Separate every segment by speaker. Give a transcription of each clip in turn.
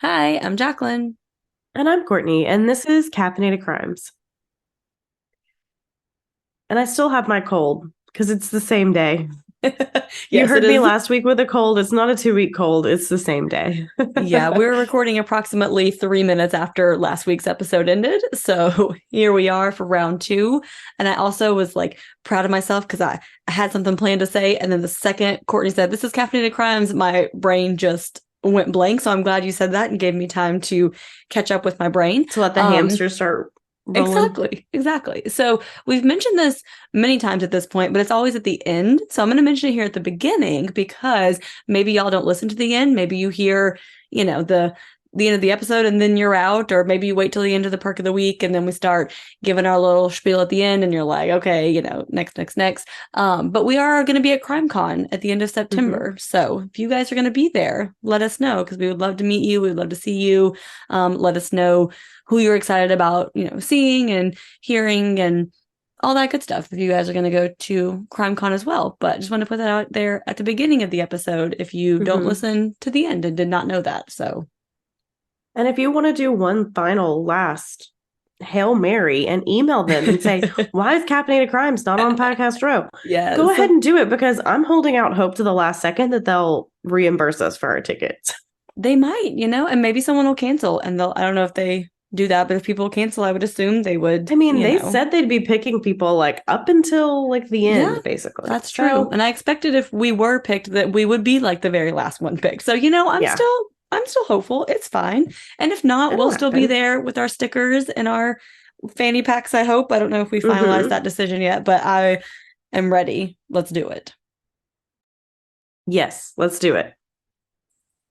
Speaker 1: Hi, I'm Jacqueline.
Speaker 2: And I'm Courtney, and this is Caffeinated Crimes. And I still have my cold because it's the same day. You
Speaker 1: Yes, it
Speaker 2: heard me
Speaker 1: is.
Speaker 2: last week with a cold. It's not a 2-week cold, it's the same day.
Speaker 1: Yeah, we were recording approximately 3 minutes after last week's episode ended. So here we are for round two. And I also was like proud of myself because I had something planned to say. And then the second Courtney said, "This is Caffeinated Crimes," my brain just went blank. So I'm glad you said that and gave me time to catch up with my brain.
Speaker 2: To let the
Speaker 1: Um,
Speaker 2: hamster start rolling.
Speaker 1: Exactly, exactly. So we've mentioned this many times at this point, but it's always at the end. So I'm going to mention it here at the beginning because maybe y'all don't listen to the end. Maybe you hear, the end of the episode and then you're out, or maybe you wait till the end of the perk of the week and then we start giving our little spiel at the end and you're like, okay, next. But we are going to be at CrimeCon at the end of
Speaker 2: Mm-hmm.
Speaker 1: September. So if you guys are going to be there, let us know because we would love to meet you. We'd love to see you. Let us know who you're excited about, seeing and hearing and all that good stuff if you guys are going to go to CrimeCon as well. But just want to put that out there at the beginning of the episode if you don't
Speaker 2: Mm-hmm.
Speaker 1: listen to the end and did not know that. So,
Speaker 2: And if you want to do one final last Hail Mary and email them and say, why is Caffeinated Crimes not on Podcast Row? Go
Speaker 1: yes,
Speaker 2: ahead and do it because I'm holding out hope to the last second that they'll reimburse us for our tickets.
Speaker 1: they might, and maybe someone will cancel and I don't know if they do that, but if people cancel, I would assume they would,
Speaker 2: I mean, they said they'd be picking people like up until like the
Speaker 1: Yeah,
Speaker 2: end, basically.
Speaker 1: that's true.
Speaker 2: So
Speaker 1: And I expected if we were picked that we would be like the very last one picked. So,
Speaker 2: yeah,
Speaker 1: I'm still hopeful. It's fine. And if not, we'll
Speaker 2: it'll
Speaker 1: still be
Speaker 2: happen.
Speaker 1: there with our stickers and our fanny packs, I hope. I don't know if we finalized
Speaker 2: Mm-hmm.
Speaker 1: that decision yet, but I am ready. Let's do it.
Speaker 2: Yes, let's do it.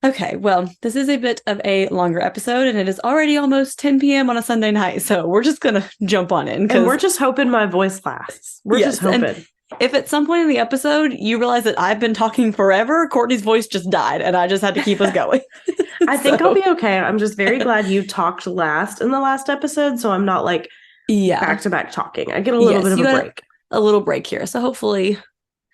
Speaker 1: Okay, well, this is a bit of a longer episode and it is already almost 10 p.m. on a Sunday night. So we're just going to jump on in
Speaker 2: And
Speaker 1: because,
Speaker 2: we're just hoping my voice lasts. We're just
Speaker 1: yes. And
Speaker 2: hoping.
Speaker 1: if at some point in the episode you realize that I've been talking forever, Courtney's voice just died and I just had to keep us going.
Speaker 2: I think I'll
Speaker 1: So,
Speaker 2: be okay. I'm just very glad you talked last in the last episode, so I'm not like
Speaker 1: yeah.
Speaker 2: back to back talking. I get a little bit
Speaker 1: Yes,
Speaker 2: of
Speaker 1: you
Speaker 2: a
Speaker 1: got
Speaker 2: break.
Speaker 1: a little break here. So hopefully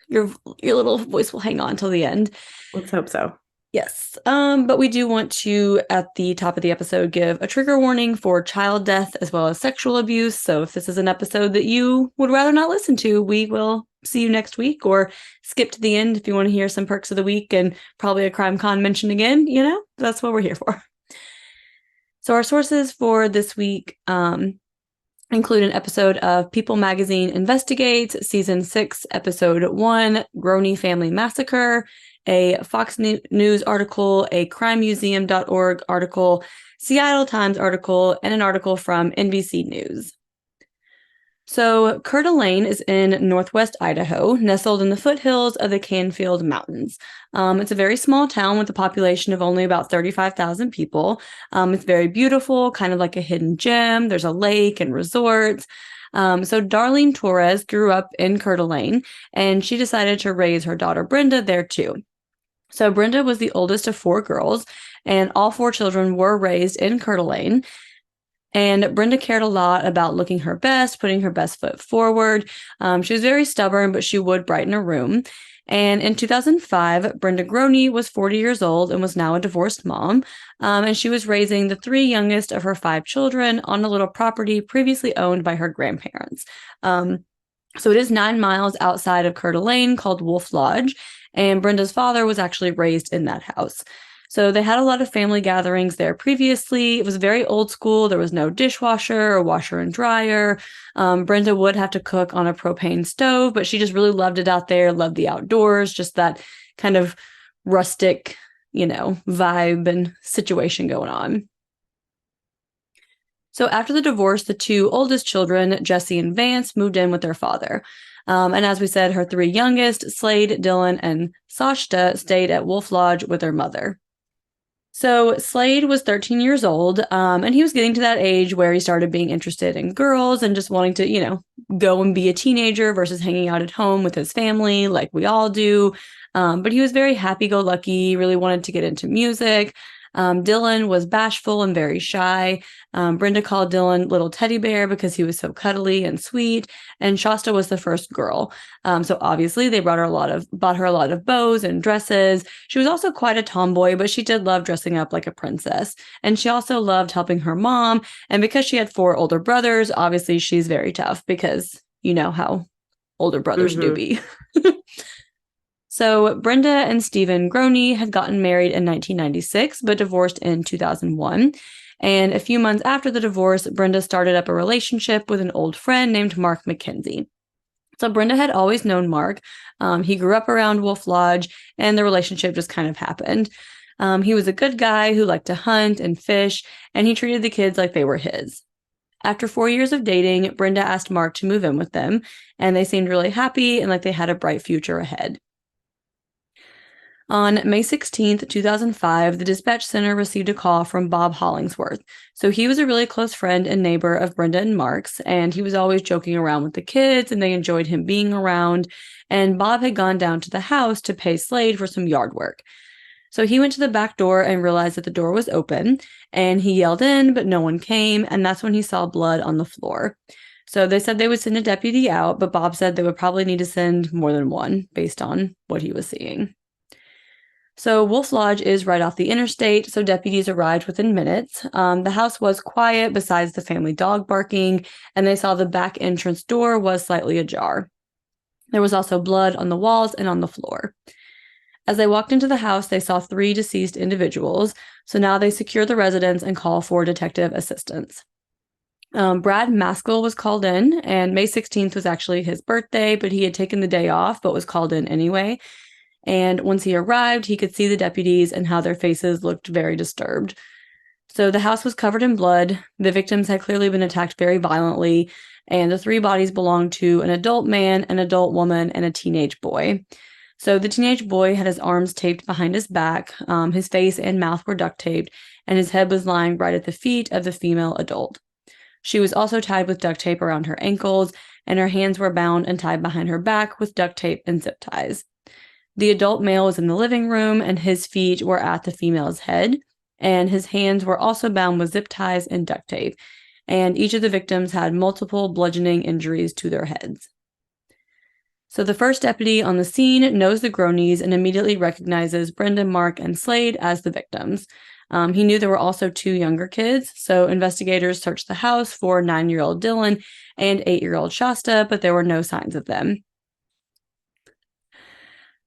Speaker 1: your little voice will hang on till the end.
Speaker 2: Let's hope so.
Speaker 1: Yes. But we do want to, at the top of the episode, give a trigger warning for child death as well as sexual abuse. So if this is an episode that you would rather not listen to, we will see you next week or skip to the end if you want to hear some perks of the week and probably a crime con mention again. That's what we're here for. So our sources for this week include an episode of People Magazine Investigates, Season 6, Episode 1, Groene Family Massacre, a Fox News article, a crimemuseum.org article, Seattle Times article, and an article from NBC News. So, Coeur d'Alene is in northwest Idaho, nestled in the foothills of the Canfield Mountains. It's a very small town with a population of only about 35,000 people. It's very beautiful, kind of like a hidden gem. There's a lake and resorts. So, Darlene Torres grew up in Coeur d'Alene, and she decided to raise her daughter Brenda there too. So, Brenda was the oldest of four girls, and all four children were raised in Coeur d'Alene. And Brenda cared a lot about looking her best, putting her best foot forward. She was very stubborn, but she would brighten a room. And in 2005, Brenda Groene was 40 years old and was now a divorced mom. And she was raising the three youngest of her five children on a little property previously owned by her grandparents. So it is 9 miles outside of Coeur d'Alene called Wolf Lodge. And Brenda's father was actually raised in that house. So they had a lot of family gatherings there previously. It was very old school. There was no dishwasher or washer and dryer. Brenda would have to cook on a propane stove, but she just really loved it out there, loved the outdoors, just that kind of rustic, vibe and situation going on. So after the divorce, the two oldest children, Jesse and Vance, moved in with their father. And as we said, her three youngest, Slade, Dylan, and Shasta, stayed at Wolf Lodge with their mother. So Slade was 13 years old, and he was getting to that age where he started being interested in girls and just wanting to, go and be a teenager versus hanging out at home with his family like we all do. But he was very happy-go-lucky, really wanted to get into music. Dylan was bashful and very shy. Brenda called Dylan Little Teddy Bear because he was so cuddly and sweet. And Shasta was the first girl. So obviously they bought her a lot of bows and dresses. She was also quite a tomboy, but she did love dressing up like a princess. And she also loved helping her mom. And because she had 4 older brothers, obviously she's very tough because you know how older brothers do be. So Brenda and Stephen Groene had gotten married in 1996, but divorced in 2001. And a few months after the divorce, Brenda started up a relationship with an old friend named Mark McKenzie. So Brenda had always known Mark. He grew up around Wolf Lodge, and the relationship just kind of happened. He was a good guy who liked to hunt and fish, and he treated the kids like they were his. After 4 years of dating, Brenda asked Mark to move in with them, and they seemed really happy and like they had a bright future ahead. On May 16th, 2005, the dispatch center received a call from Bob Hollingsworth. So he was a really close friend and neighbor of Brenda and Mark's, and he was always joking around with the kids, and they enjoyed him being around. And Bob had gone down to the house to pay Slade for some yard work. So he went to the back door and realized that the door was open, and he yelled in, but no one came, and that's when he saw blood on the floor. So they said they would send a deputy out, but Bob said they would probably need to send more than one based on what he was seeing. So Wolf Lodge is right off the interstate, so deputies arrived within minutes. The house was quiet besides the family dog barking, and they saw the back entrance door was slightly ajar. There was also blood on the walls and on the floor. As they walked into the house, they saw 3 deceased individuals, so now they secure the residence and call for detective assistance. Brad Maskell was called in, and May 16th was actually his birthday, but he had taken the day off but was called in anyway. And once he arrived, he could see the deputies and how their faces looked very disturbed. So the house was covered in blood. The victims had clearly been attacked very violently, and the 3 bodies belonged to an adult man, an adult woman, and a teenage boy. So the teenage boy had his arms taped behind his back, his face and mouth were duct taped, and his head was lying right at the feet of the female adult. She was also tied with duct tape around her ankles, and her hands were bound and tied behind her back with duct tape and zip ties. The adult male was in the living room, and his feet were at the female's head, and his hands were also bound with zip ties and duct tape, and each of the victims had multiple bludgeoning injuries to their heads. So the first deputy on the scene knows the Groenes and immediately recognizes Brenda, Mark, and Slade as the victims. He knew there were also 2 younger kids, so investigators searched the house for 9-year-old Dylan and 8-year-old Shasta, but there were no signs of them.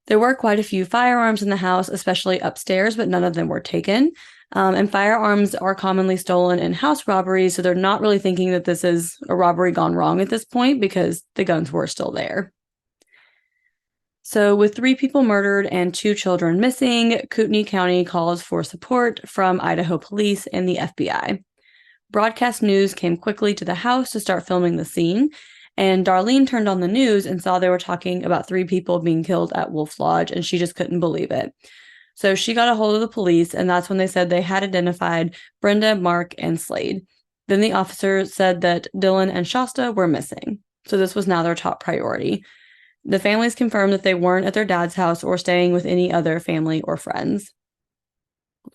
Speaker 1: There were quite a few firearms in the house, especially upstairs, but none of them were taken. And firearms are commonly stolen in house robberies, so they're not really thinking that this is a robbery gone wrong at this point because the guns were still there. So with 3 people murdered and 2 children missing, Kootenai County calls for support from Idaho police and the FBI. Broadcast news came quickly to the house to start filming the scene, and Darlene turned on the news and saw they were talking about 3 people being killed at Wolf Lodge, and she just couldn't believe it. So she got a hold of the police, and that's when they said they had identified Brenda, Mark, and Slade. Then the officer said that Dylan and Shasta were missing. So this was now their top priority. The families confirmed that they weren't at their dad's house or staying with any other family or friends.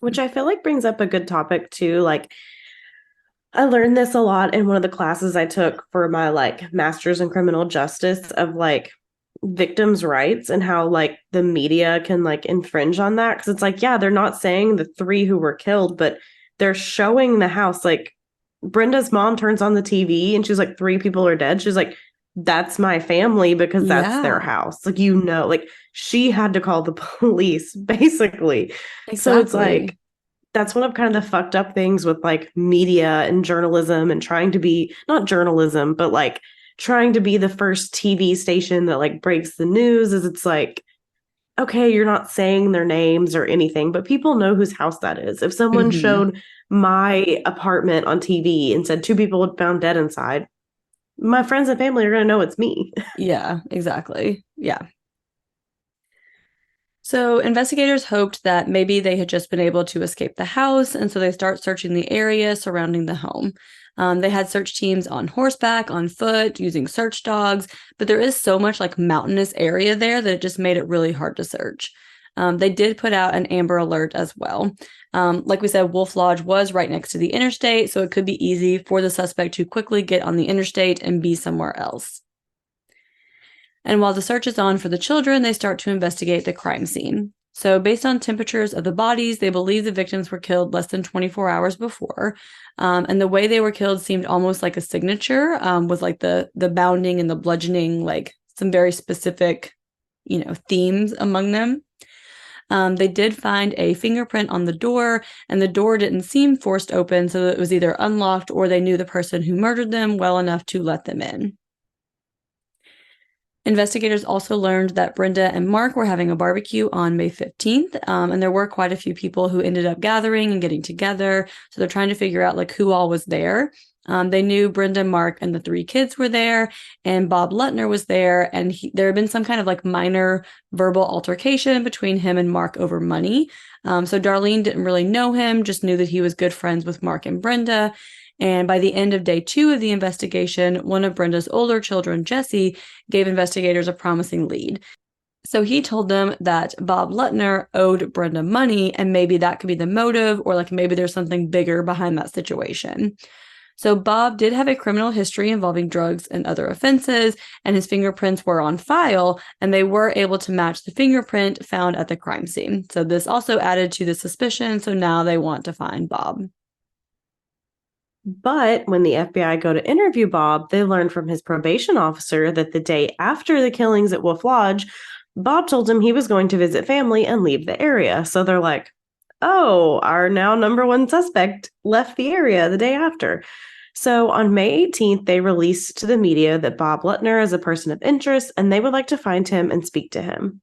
Speaker 2: Which I feel like brings up a good topic too. Like, I learned this a lot in one of the classes I took for my master's in criminal justice of victims' rights and how the media can infringe on that. Cause it's yeah, they're not saying the 3 who were killed, but they're showing the house. Brenda's mom turns on the TV and she's 3 people are dead. She's that's my family because that's their house. She had to call the police basically. Exactly. So it's that's one of kind of the fucked up things with media and journalism and trying to be not journalism, but trying to be the first TV station that breaks the news is it's okay, you're not saying their names or anything, but people know whose house that is. If someone showed my apartment on TV and said 2 people had found dead inside, my friends and family are going to know it's me.
Speaker 1: Yeah, exactly. Yeah. So investigators hoped that maybe they had just been able to escape the house, and so they start searching the area surrounding the home. They had search teams on horseback, on foot, using search dogs, but there is so much mountainous area there that it just made it really hard to search. They did put out an Amber Alert as well. Like we said, Wolf Lodge was right next to the interstate, so it could be easy for the suspect to quickly get on the interstate and be somewhere else. And while the search is on for the children, they start to investigate the crime scene. So based on temperatures of the bodies, they believe the victims were killed less than 24 hours before. And the way they were killed seemed almost like a signature, with like the bounding and the bludgeoning, like some very specific, themes among them. They did find a fingerprint on the door, and the door didn't seem forced open, so it was either unlocked or they knew the person who murdered them well enough to let them in. Investigators also learned that Brenda and Mark were having a barbecue on May 15th, and there were quite a few people who ended up gathering and getting together, so they're trying to figure out like who all was there. They knew Brenda, Mark, and the 3 kids were there, and Bob Lutner was there, and there had been some kind of like minor verbal altercation between him and Mark over money. So Darlene didn't really know him, just knew that he was good friends with Mark and Brenda. And by the end of day 2 of the investigation, one of Brenda's older children, Jesse, gave investigators a promising lead. So he told them that Bob Lutner owed Brenda money, and maybe that could be the motive, or like maybe there's something bigger behind that situation. So Bob did have a criminal history involving drugs and other offenses, and his fingerprints were on file, and they were able to match the fingerprint found at the crime scene. So this also added to the suspicion, so now they want to find Bob.
Speaker 2: But when the FBI go to interview Bob, they learn from his probation officer that the day after the killings at Wolf Lodge, Bob told him he was going to visit family and leave the area. So they're like, oh, our now number 1 suspect left the area the day after. So on May 18th, they released to the media that Bob Lutner is a person of interest and they would like to find him and speak to him.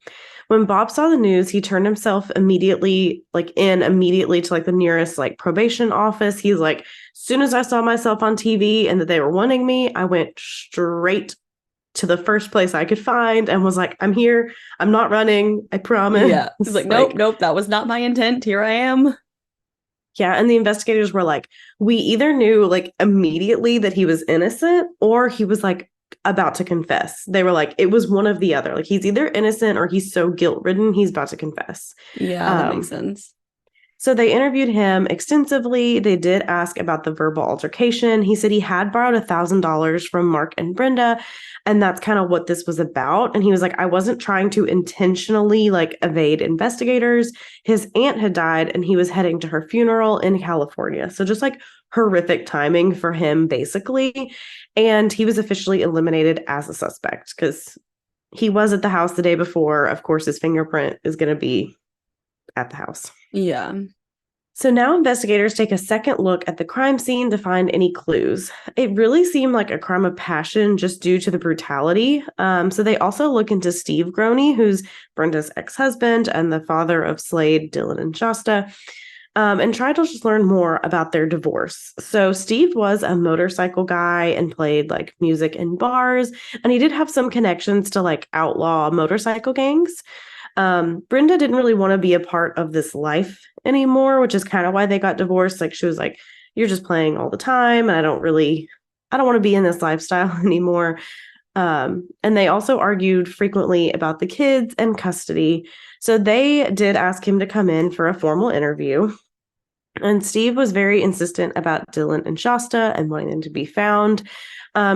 Speaker 2: When Bob saw the news, he turned himself immediately to like the nearest like probation office. He's like, as soon as I saw myself on TV and that they were wanting me, I went straight to the first place I could find and was like, I'm here. I'm not running. I promise.
Speaker 1: Yeah. He's like, nope, that was not my intent. Here I am.
Speaker 2: Yeah. And the investigators were like, we either knew like immediately that he was innocent or he was like about to confess. They were like, it was one of the other. Like he's either innocent or he's so guilt-ridden, he's about to confess.
Speaker 1: Yeah, that makes sense.
Speaker 2: So they interviewed him extensively. They did ask about the verbal altercation. He said he had borrowed $1,000 from Mark and Brenda, and that's kind of what this was about. And he was like, I wasn't trying to intentionally like evade investigators. His aunt had died and he was heading to her funeral in California. So just like horrific timing for him, basically. And he was officially eliminated as a suspect because he was at the house the day before. Of course, his fingerprint is going to be at the house.
Speaker 1: Yeah.
Speaker 2: So now investigators take a second look at the crime scene to find any clues. It really seemed like a crime of passion just due to the brutality. So they also look into Steve Groene, who's Brenda's ex-husband and the father of Slade, Dylan, and Shasta, and try to just learn more about their divorce. So Steve was a motorcycle guy and played like music in bars, and he did have some connections to like outlaw motorcycle gangs. Brenda didn't really want to be a part of this life anymore, which is kind of why they got divorced. Like she was like, you're just playing all the time. And I don't want to be in this lifestyle anymore. And they also argued frequently about the kids and custody. So they did ask him to come in for a formal interview. And Steve was very insistent about Dylan and Shasta and wanting them to be found.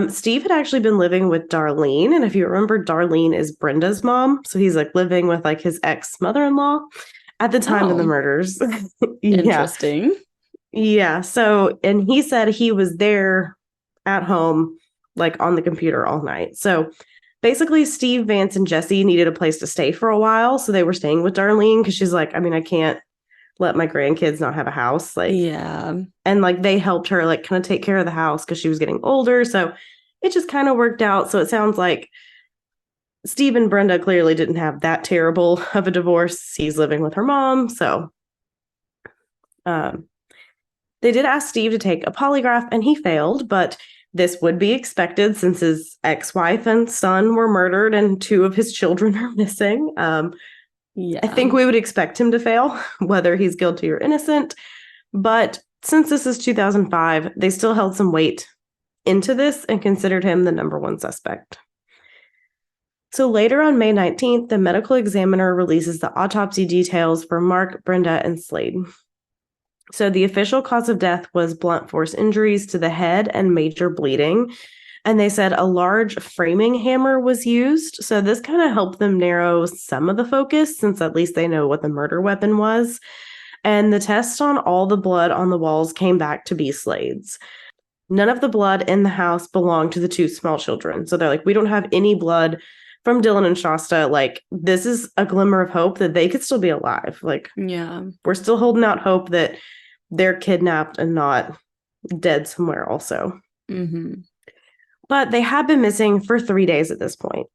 Speaker 2: Steve had actually been living with Darlene. And if you remember, Darlene is Brenda's mom. So he's like living with like his ex-mother-in-law at the time of the murders.
Speaker 1: Interesting.
Speaker 2: Yeah. So, and he said he was there at home, like on the computer all night. So basically Steve, Vance, and Jesse needed a place to stay for a while. So they were staying with Darlene because she's like, I mean, I can't let my grandkids not have a house. Like,
Speaker 1: yeah.
Speaker 2: And like they helped her like kind of take care of the house because she was getting older. So it just kind of worked out. So it sounds like Steve and Brenda clearly didn't have that terrible of a divorce. He's living with her mom. So they did ask Steve to take a polygraph and he failed, but this would be expected since his ex-wife and son were murdered and 2 of his children are missing. I think we would expect him to fail, whether he's guilty or innocent. But since this is 2005, they still held some weight into this and considered him the number 1 suspect. So later on May 19th, the medical examiner releases the autopsy details for Mark, Brenda, and Slade. So the official cause of death was blunt force injuries to the head and major bleeding. And they said a large framing hammer was used. So this kind of helped them narrow some of the focus, since at least they know what the murder weapon was. And the test on all the blood on the walls came back to be Slade's. None of the blood in the house belonged to the two small children. So they're like, we don't have any blood from Dylan and Shasta. Like, this is a glimmer of hope that they could still be alive. Like,
Speaker 1: Yeah.
Speaker 2: we're still holding out hope that they're kidnapped and not dead somewhere also.
Speaker 1: Mm-hmm.
Speaker 2: But they had been missing for 3 days at this point.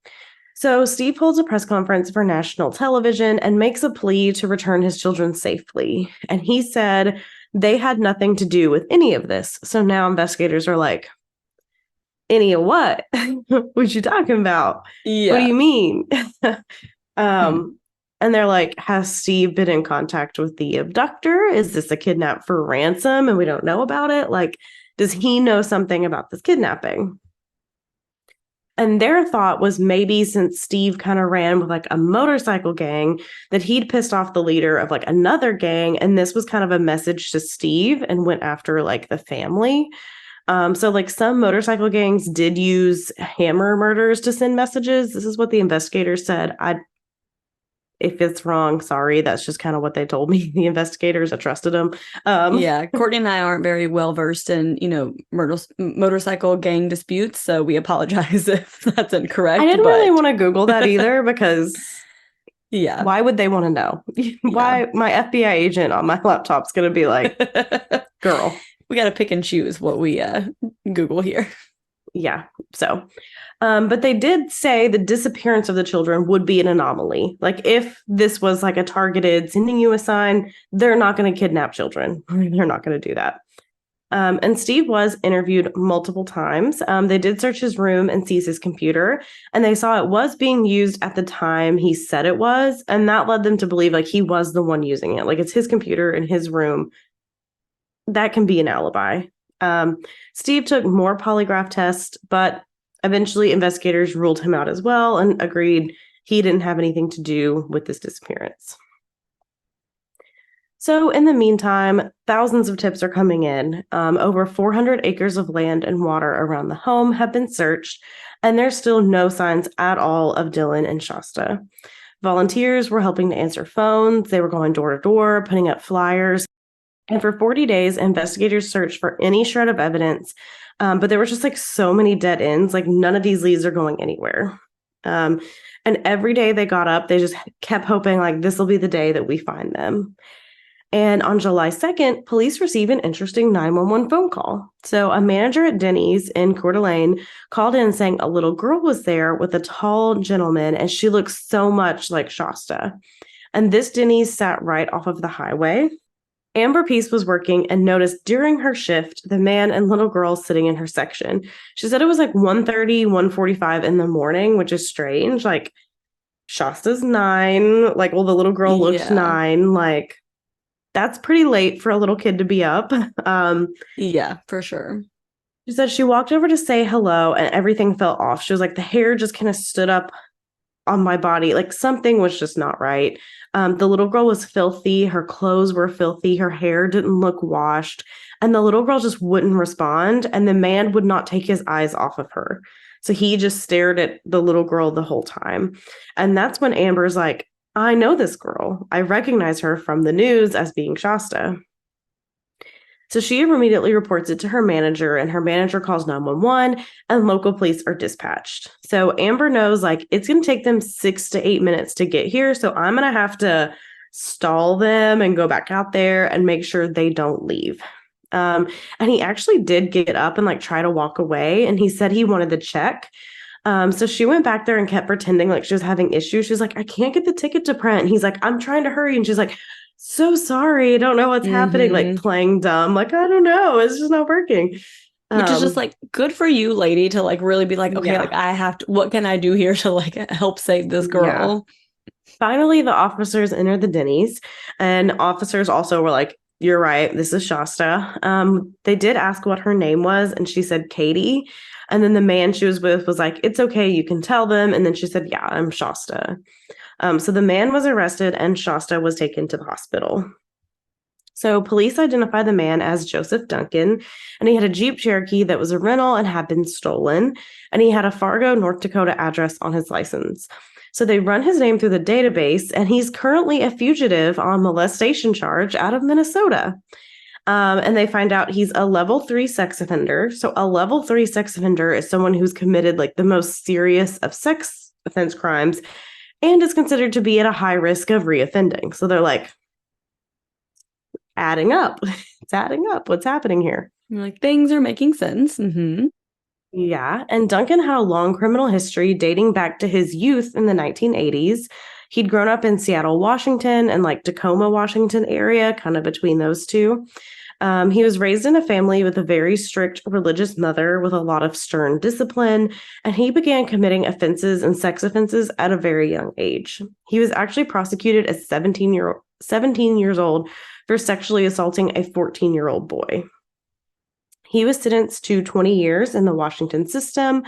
Speaker 2: So Steve holds a press conference for national television and makes a plea to return his children safely. And he said they had nothing to do with any of this. So now investigators are like, any of what? What you talking about?
Speaker 1: Yeah.
Speaker 2: What do you mean? And they're like, has Steve been in contact with the abductor? Is this a kidnap for ransom and we don't know about it? Like, does he know something about this kidnapping? And their thought was maybe since Steve kind of ran with like a motorcycle gang, that he'd pissed off the leader of like another gang. And this was kind of a message to Steve and went after like the family. So like some motorcycle gangs did use hammer murders to send messages. This is what the investigators said. If it's wrong, sorry. That's just kind of what they told me. The investigators, I trusted them.
Speaker 1: Yeah, Courtney and I aren't very well versed in, motorcycle gang disputes, so we apologize if that's incorrect.
Speaker 2: I didn't really want to Google that either because
Speaker 1: yeah,
Speaker 2: why would they want to know? Why my FBI agent on my laptop's going to be like, girl.
Speaker 1: We got to pick and choose what we Google here.
Speaker 2: Yeah, so... but they did say the disappearance of the children would be an anomaly. Like if this was like a targeted sending you a sign, they're not going to kidnap children. They're not going to do that. And Steve was interviewed multiple times. They did search his room and seize his computer, and they saw it was being used at the time he said it was. And that led them to believe like he was the one using it. Like it's his computer in his room. That can be an alibi. Steve took more polygraph tests, but eventually, investigators ruled him out as well and agreed he didn't have anything to do with this disappearance. So in the meantime, thousands of tips are coming in. Over 400 acres of land and water around the home have been searched, and there's still no signs at all of Dylan and Shasta. Volunteers were helping to answer phones. They were going door to door, putting up flyers. And for 40 days, investigators searched for any shred of evidence. But there were just like so many dead ends, like none of these leads are going anywhere. And every day they got up, they just kept hoping like this will be the day that we find them. And on July 2nd, police received an interesting 911 phone call. So a manager at Denny's in Coeur d'Alene called in saying a little girl was there with a tall gentleman and she looks so much like Shasta. And this Denny's sat right off of the highway. Amber Peace was working and noticed during her shift the man and little girl sitting in her section. She said it was like 1:30, 1:45 in the morning, which is strange. Like Shasta's 9, like well, the little girl looked 9. Like that's pretty late for a little kid to be up.
Speaker 1: Yeah, for sure.
Speaker 2: She said she walked over to say hello and everything felt off. She was like, the hair just kind of stood up on my body. Like something was just not right. The little girl was filthy. Her clothes were filthy. Her hair didn't look washed. And the little girl just wouldn't respond. And the man would not take his eyes off of her. So he just stared at the little girl the whole time. And that's when Amber's like, I know this girl. I recognize her from the news as being Shasta. So she immediately reports it to her manager, and her manager calls 911 and local police are dispatched. So Amber knows like it's going to take them 6 to 8 minutes to get here. So I'm going to have to stall them and go back out there and make sure they don't leave. And he actually did get up and like try to walk away. And he said he wanted to check. So she went back there and kept pretending like she was having issues. She was like, I can't get the ticket to print. And he's like, I'm trying to hurry. And she's like, so sorry, I don't know what's happening, like playing dumb, like I don't know, it's just not working.
Speaker 1: Which is just like good for you, lady, to like really be like, okay, like I have to, what can I do here to like help save this girl?
Speaker 2: Yeah. Finally, the officers entered the Denny's, and officers also were like, you're right, this is Shasta. They did ask what her name was, and she said Katie. And then the man she was with was like, it's okay, you can tell them. And then she said, yeah, I'm Shasta. So the man was arrested and Shasta was taken to the hospital. So police identified the man as Joseph Duncan, and he had a Jeep Cherokee that was a rental and had been stolen, and he had a Fargo, North Dakota address on his license. So they run his name through the database, and he's currently a fugitive on molestation charge out of Minnesota. And they find out he's a level 3 sex offender. So a level 3 sex offender is someone who's committed like the most serious of sex offense crimes and is considered to be at a high risk of reoffending. So they're like, adding up. It's adding up. What's happening here?
Speaker 1: Like, things are making sense. Mm-hmm.
Speaker 2: Yeah. And Duncan had a long criminal history dating back to his youth in the 1980s. He'd grown up in Seattle, Washington, and like Tacoma, Washington area, kind of between those two. He was raised in a family with a very strict religious mother with a lot of stern discipline, and he began committing offenses and sex offenses at a very young age. He was actually prosecuted as 17 years old for sexually assaulting a 14-year-old boy. He was sentenced to 20 years in the Washington system,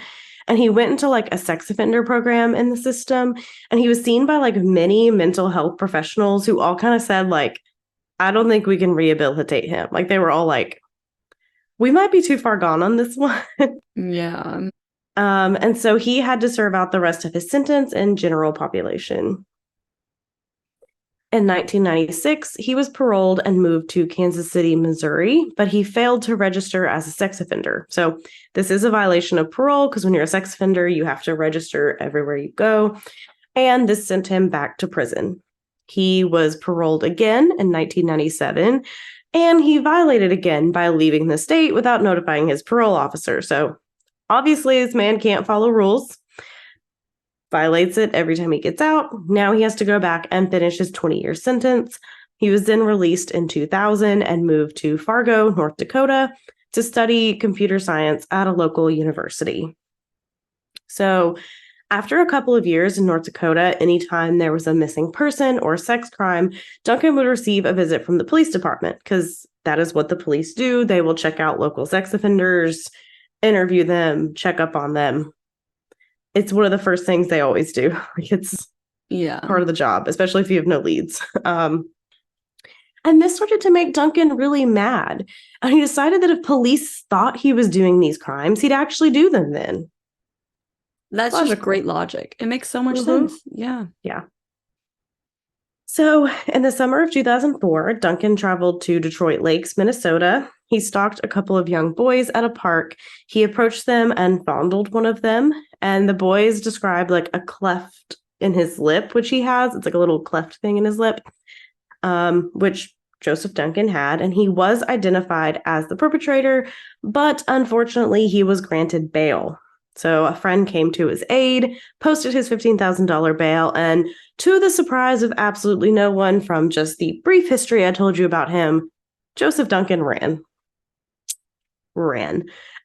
Speaker 2: and he went into like a sex offender program in the system, and he was seen by like many mental health professionals who all kind of said like, I don't think we can rehabilitate him. Like they were all like, we might be too far gone on this one.
Speaker 1: Yeah.
Speaker 2: And so he had to serve out the rest of his sentence in general population. In 1996, he was paroled and moved to Kansas City, Missouri, but he failed to register as a sex offender. So this is a violation of parole because when you're a sex offender, you have to register everywhere you go. And this sent him back to prison. He was paroled again in 1997, and he violated again by leaving the state without notifying his parole officer. So obviously, this man can't follow rules, violates it every time he gets out. Now he has to go back and finish his 20-year sentence. He was then released in 2000 and moved to Fargo, North Dakota, to study computer science at a local university. So after a couple of years in North Dakota, anytime there was a missing person or sex crime, Duncan would receive a visit from the police department because that is what the police do. They will check out local sex offenders, interview them, check up on them. It's one of the first things they always do. It's part of the job, especially if you have no leads. And this started to make Duncan really mad. And he decided that if police thought he was doing these crimes, he'd actually do them then.
Speaker 1: That's logical. Just great logic. It makes so much sense. Yeah.
Speaker 2: Yeah. So in the summer of 2004, Duncan traveled to Detroit Lakes, Minnesota. He stalked a couple of young boys at a park. He approached them and fondled one of them. And the boys described like a cleft in his lip, which he has. It's like a little cleft thing in his lip, which Joseph Duncan had. And he was identified as the perpetrator, but unfortunately, he was granted bail. So a friend came to his aid, posted his $15,000 bail, and to the surprise of absolutely no one from just the brief history I told you about him, Joseph Duncan ran.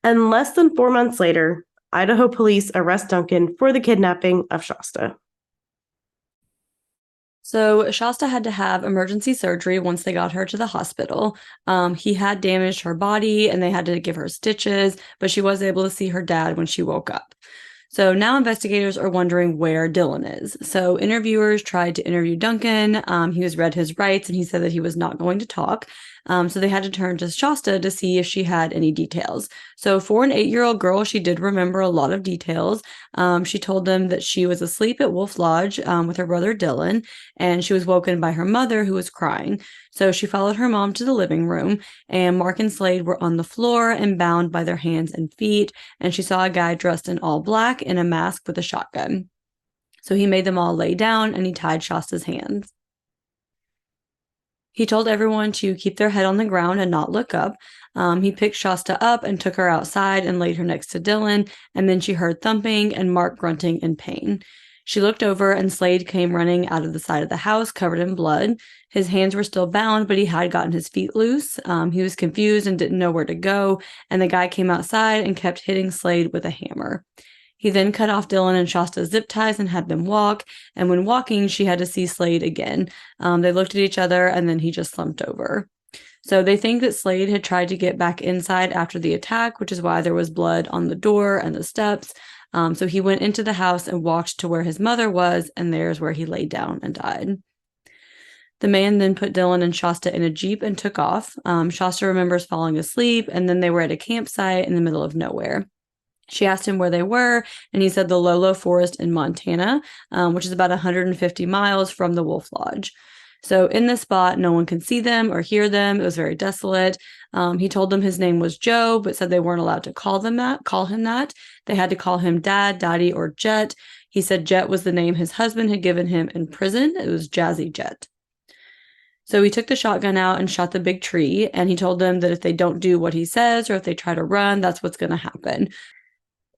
Speaker 2: And less than 4 months later, Idaho police arrest Duncan for the kidnapping of Shasta.
Speaker 1: So Shasta had to have emergency surgery once they got her to the hospital. He had damaged her body and they had to give her stitches, but she was able to see her dad when she woke up. So now investigators are wondering where Dylan is. So interviewers tried to interview Duncan. He was read his rights and he said that he was not going to talk. So they had to turn to Shasta to see if she had any details. So for an 8-year-old girl, she did remember a lot of details. She told them that she was asleep at Wolf Lodge with her brother Dylan, and she was woken by her mother who was crying. So she followed her mom to the living room, and Mark and Slade were on the floor and bound by their hands and feet, and she saw a guy dressed in all black in a mask with a shotgun. So he made them all lay down, and he tied Shasta's hands. He told everyone to keep their head on the ground and not look up. He picked Shasta up and took her outside and laid her next to Dylan, and then she heard thumping and Mark grunting in pain. She looked over and Slade came running out of the side of the house covered in blood. His hands were still bound, but he had gotten his feet loose. He was confused and didn't know where to go, and the guy came outside and kept hitting Slade with a hammer. He then cut off Dylan and Shasta's zip ties and had them walk, and when walking, she had to see Slade again. They looked at each other, and then he just slumped over. So they think that Slade had tried to get back inside after the attack, which is why there was blood on the door and the steps. So he went into the house and walked to where his mother was, and there's where he laid down and died. The man then put Dylan and Shasta in a Jeep and took off. Shasta remembers falling asleep, and then they were at a campsite in the middle of nowhere. She asked him where they were, and he said the Lolo Forest in Montana, which is about 150 miles from the Wolf Lodge. So in this spot, no one can see them or hear them. It was very desolate. He told them his name was Joe, but said they weren't allowed to call him that. They had to call him Dad, Daddy, or Jet. He said Jet was the name his husband had given him in prison. It was Jazzy Jet. So he took the shotgun out and shot the big tree, and he told them that if they don't do what he says or if they try to run, that's what's going to happen.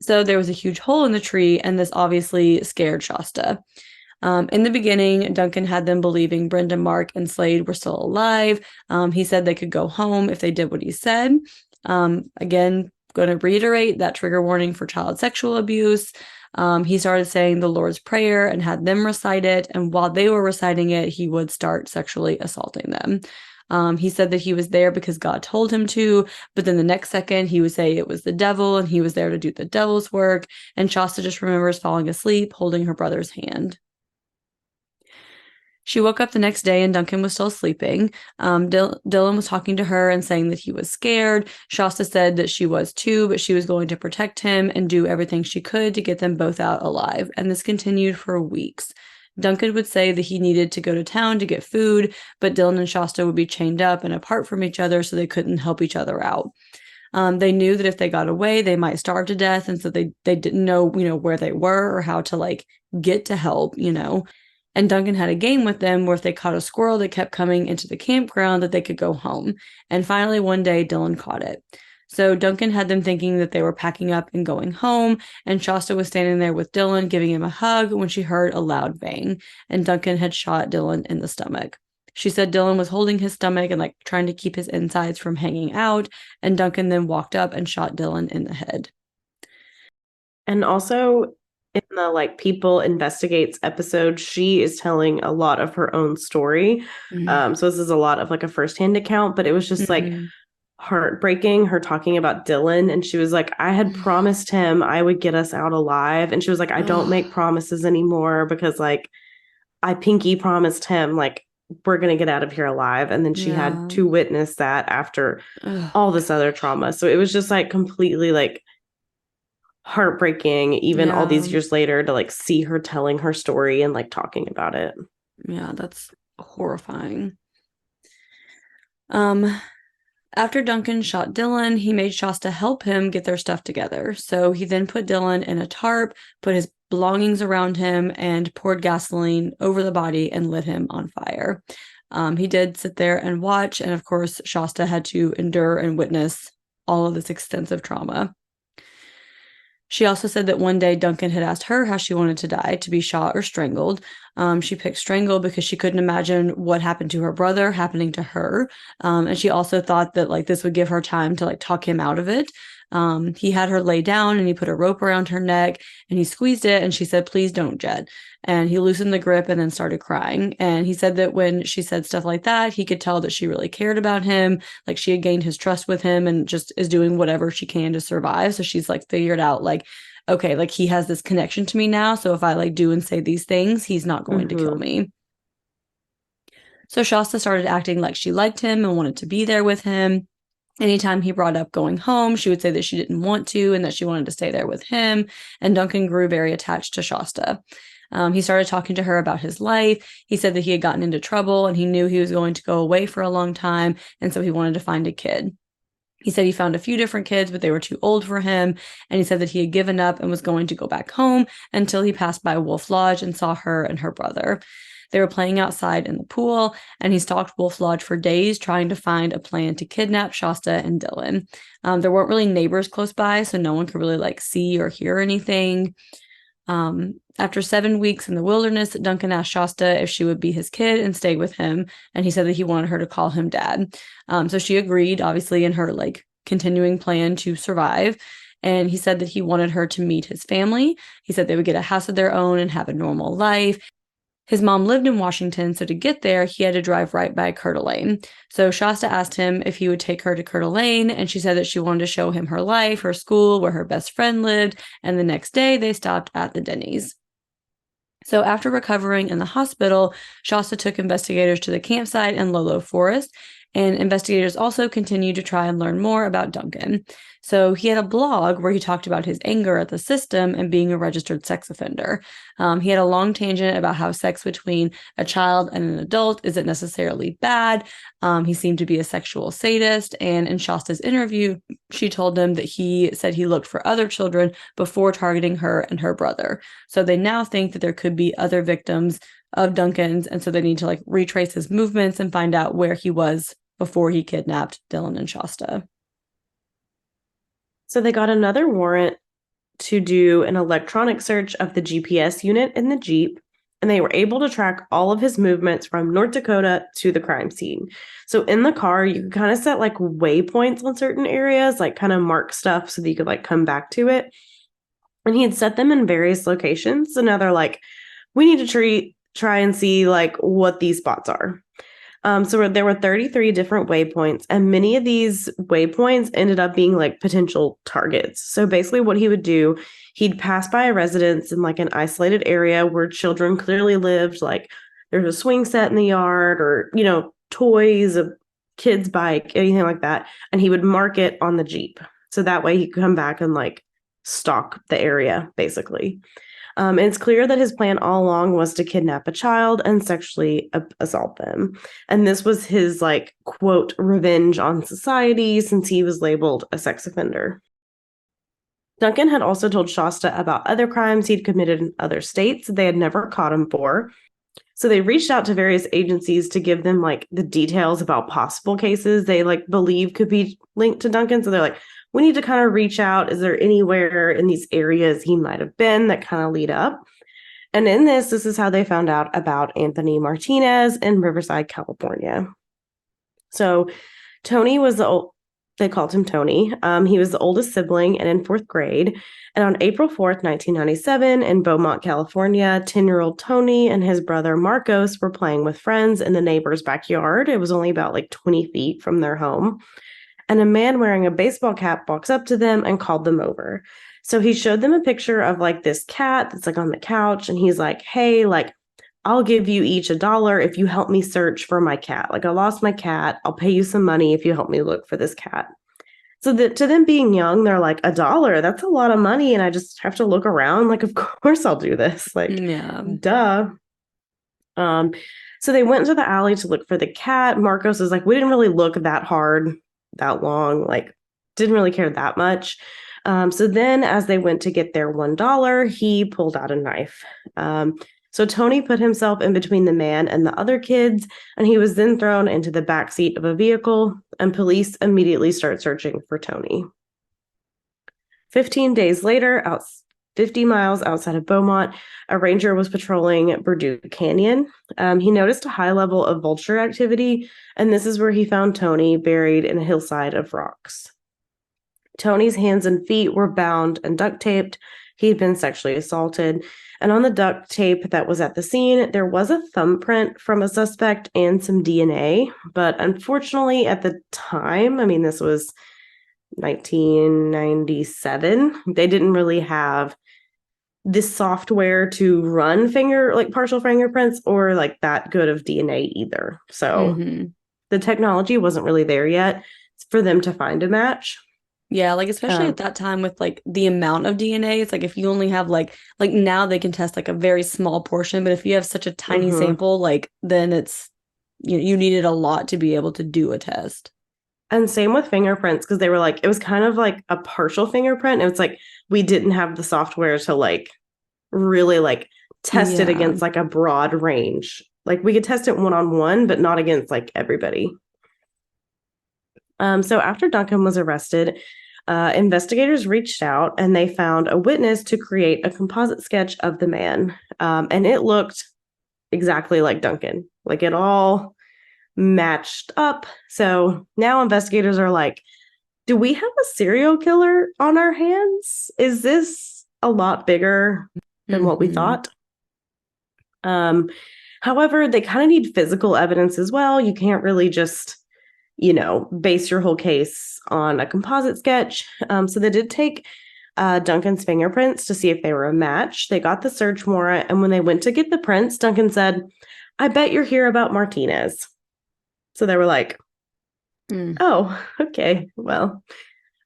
Speaker 1: So there was a huge hole in the tree, and this obviously scared Shasta. In the beginning, Duncan had them believing Brenda, Mark, and Slade were still alive. He said they could go home if they did what he said. Again, going to reiterate that trigger warning for child sexual abuse. He started saying the Lord's Prayer and had them recite it. And while they were reciting it, he would start sexually assaulting them. He said that he was there because God told him to, but then the next second he would say it was the devil and he was there to do the devil's work. And Shasta just remembers falling asleep, holding her brother's hand. She woke up the next day and Duncan was still sleeping. Dylan was talking to her and saying that he was scared. Shasta said that she was too, but she was going to protect him and do everything she could to get them both out alive. And this continued for weeks. Duncan would say that he needed to go to town to get food, but Dylan and Shasta would be chained up and apart from each other, so they couldn't help each other out. They knew that if they got away, they might starve to death, and so they didn't know, where they were or how to get to help, And Duncan had a game with them where if they caught a squirrel that kept coming into the campground, that they could go home. And finally, one day, Dylan caught it. So Duncan had them thinking that they were packing up and going home, and Shasta was standing there with Dylan, giving him a hug when she heard a loud bang, and Duncan had shot Dylan in the stomach. She said Dylan was holding his stomach and trying to keep his insides from hanging out, and Duncan then walked up and shot Dylan in the head.
Speaker 2: And also in the People Investigates episode, she is telling a lot of her own story. So this is a lot of a firsthand account, but it was just heartbreaking, her talking about Dylan. And she was like, I had promised him I would get us out alive. And she was like, I don't make promises anymore because I pinky promised him we're going to get out of here alive. And then she had to witness that after all this other trauma. So it was just completely heartbreaking, even all these years later, to see her telling her story and talking about it.
Speaker 1: Yeah, that's horrifying. After Duncan shot Dylan, he made Shasta help him get their stuff together. So he then put Dylan in a tarp, put his belongings around him, and poured gasoline over the body and lit him on fire. He did sit there and watch, and of course, Shasta had to endure and witness all of this extensive trauma. She also said that one day Duncan had asked her how she wanted to die, to be shot or strangled. She picked strangle because she couldn't imagine what happened to her brother happening to her. And she also thought that this would give her time to talk him out of it. He had her lay down and he put a rope around her neck and he squeezed it, and she said, "Please don't, Jed." And he loosened the grip and then started crying. And he said that when she said stuff like that, he could tell that she really cared about him. She had gained his trust with him and just is doing whatever she can to survive. So she's figured out okay, he has this connection to me now. So if I do and say these things, he's not going to kill me. So Shasta started acting like she liked him and wanted to be there with him. Anytime he brought up going home, she would say that she didn't want to and that she wanted to stay there with him. And Duncan grew very attached to Shasta. He started talking to her about his life. He said that he had gotten into trouble and he knew he was going to go away for a long time. And so he wanted to find a kid. He said he found a few different kids, but they were too old for him. And he said that he had given up and was going to go back home until he passed by Wolf Lodge and saw her and her brother. They were playing outside in the pool, and he stalked Wolf Lodge for days trying to find a plan to kidnap Shasta and Dylan. There weren't really neighbors close by, so no one could really see or hear anything. After 7 weeks in the wilderness, Duncan asked Shasta if she would be his kid and stay with him, and he said that he wanted her to call him Dad. So she agreed, obviously, in her continuing plan to survive. And he said that he wanted her to meet his family. He said they would get a house of their own and have a normal life. His mom lived in Washington, so to get there, he had to drive right by Coeur d'Alene. So Shasta asked him if he would take her to Coeur d'Alene, and she said that she wanted to show him her life, her school, where her best friend lived, and the next day they stopped at the Denny's. So after recovering in the hospital, Shasta took investigators to the campsite in Lolo Forest, and investigators also continued to try and learn more about Duncan. So he had a blog where he talked about his anger at the system and being a registered sex offender. He had a long tangent about how sex between a child and an adult isn't necessarily bad. He seemed to be a sexual sadist, and in Shasta's interview, she told him that he said he looked for other children before targeting her and her brother. So they now think that there could be other victims of Duncan's, and so they need to like retrace his movements and find out where he was before he kidnapped Dylan and Shasta.
Speaker 2: So they got another warrant to do an electronic search of the GPS unit in the Jeep, and they were able to track all of his movements from North Dakota to the crime scene. So in the car, you could kind of set like waypoints on certain areas, like kind of mark stuff so that you could like come back to it. And he had set them in various locations. So now they're like, we need to try and see like what these spots are. So there were 33 different waypoints, and many of these waypoints ended up being like potential targets. So basically what he would do, he'd pass by a residence in like an isolated area where children clearly lived, like there's a swing set in the yard or, you know, toys, a kid's bike, anything like that. And he would mark it on the Jeep. So that way he could come back and like stalk the area, basically. And it's clear that his plan all along was to kidnap a child and sexually assault them. And this was his, like, quote, revenge on society since he was labeled a sex offender. Duncan had also told Shasta about other crimes he'd committed in other states they had never caught him for. So they reached out to various agencies to give them, like, the details about possible cases they, like, believe could be linked to Duncan. So they're like, we need to kind of reach out. Is there anywhere in these areas he might have been that kind of lead up? And in this is how they found out about Anthony Martinez in Riverside, California. So Tony was they called him Tony. He was the oldest sibling and in fourth grade. And on April 4th, 1997, in Beaumont, California, 10-year-old Tony and his brother Marcos were playing with friends in the neighbor's backyard. It was only about like 20 feet from their home. And a man wearing a baseball cap walks up to them and called them over. So he showed them a picture of like this cat that's like on the couch. And he's like, hey, like, I'll give you each $1 if you help me search for my cat. Like, I lost my cat. I'll pay you some money if you help me look for this cat. So to them being young, they're like, $1, that's a lot of money. And I just have to look around. Like, of course I'll do this. Like,
Speaker 1: Yeah.
Speaker 2: duh. So they went into the alley to look for the cat. Marcos is like, we didn't really look that hard, that long, like didn't really care that much. So then as they went to get their $1, he pulled out a knife. So Tony put himself in between the man and the other kids, and he was then thrown into the backseat of a vehicle, and police immediately start searching for Tony. 15 days later, 50 miles outside of Beaumont, a ranger was patrolling Purdue Canyon. He noticed a high level of vulture activity, and this is where he found Tony buried in a hillside of rocks. Tony's hands and feet were bound and duct taped. He'd been sexually assaulted. And on the duct tape that was at the scene, there was a thumbprint from a suspect and some DNA. But unfortunately, at the time, I mean, this was 1997, they didn't really have this software to run partial fingerprints or like that good of DNA either. So the technology wasn't really there yet for them to find a match.
Speaker 1: Yeah, like especially at that time with like the amount of DNA, it's like if you only have like now they can test like a very small portion, but if you have such a tiny sample, like then it's you needed a lot to be able to do a test.
Speaker 2: And same with fingerprints, because they were like, it was kind of like a partial fingerprint. It was like we didn't have the software to like really like test it against like a broad range. Like we could test it one-on-one, but not against like everybody. So after Duncan was arrested, investigators reached out and they found a witness to create a composite sketch of the man. And it looked exactly like Duncan. Like it all matched up. So now investigators are like, do we have a serial killer on our hands? Is this a lot bigger than what we thought? However, they kind of need physical evidence as well. You can't really just, base your whole case on a composite sketch. So they did take Duncan's fingerprints to see if they were a match. They got the search warrant, and when they went to get the prints, Duncan said, "I bet you're here about Martinez." So they were like, "Oh, okay, well."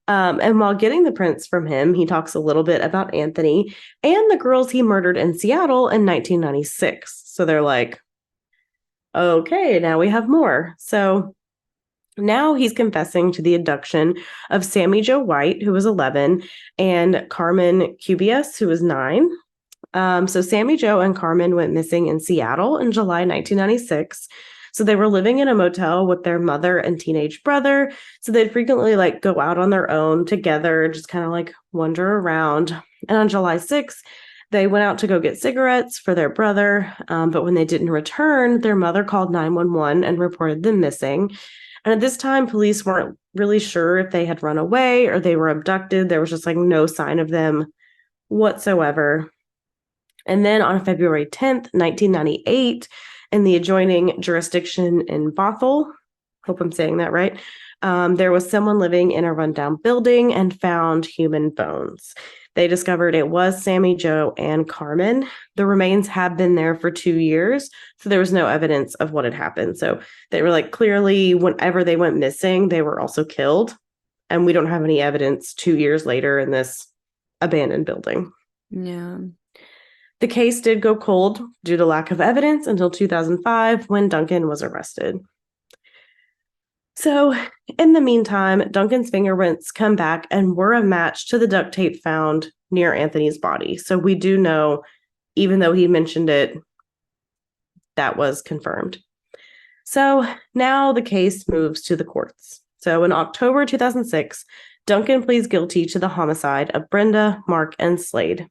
Speaker 2: And while getting the prints from him, he talks a little bit about Anthony and the girls he murdered in Seattle in 1996. So they're like, "Okay, now we have more." So now he's confessing to the abduction of Sammy Jo White, who was 11, and Carmen Cubias, who was 9. So Sammy Jo and Carmen went missing in Seattle in July 1996. So they were living in a motel with their mother and teenage brother. So they'd frequently go out on their own together, just kind of wander around. And on July 6th, they went out to go get cigarettes for their brother. But when they didn't return, their mother called 911 and reported them missing. And at this time, police weren't really sure if they had run away or they were abducted. There was just no sign of them whatsoever. And then on February 10th, 1998, in the adjoining jurisdiction in Bothell, hope I'm saying that right, there was someone living in a rundown building and found human bones. They discovered it was Sammy Jo and Carmen. The remains had been there for 2 years, so there was no evidence of what had happened. So they were clearly, whenever they went missing, they were also killed. And we don't have any evidence 2 years later in this abandoned building.
Speaker 1: Yeah.
Speaker 2: The case did go cold due to lack of evidence until 2005 when Duncan was arrested. So, in the meantime, Duncan's fingerprints come back and were a match to the duct tape found near Anthony's body. So we do know, even though he mentioned it, that was confirmed. So now the case moves to the courts. So in October 2006, Duncan pleads guilty to the homicide of Brenda, Mark, and Slade.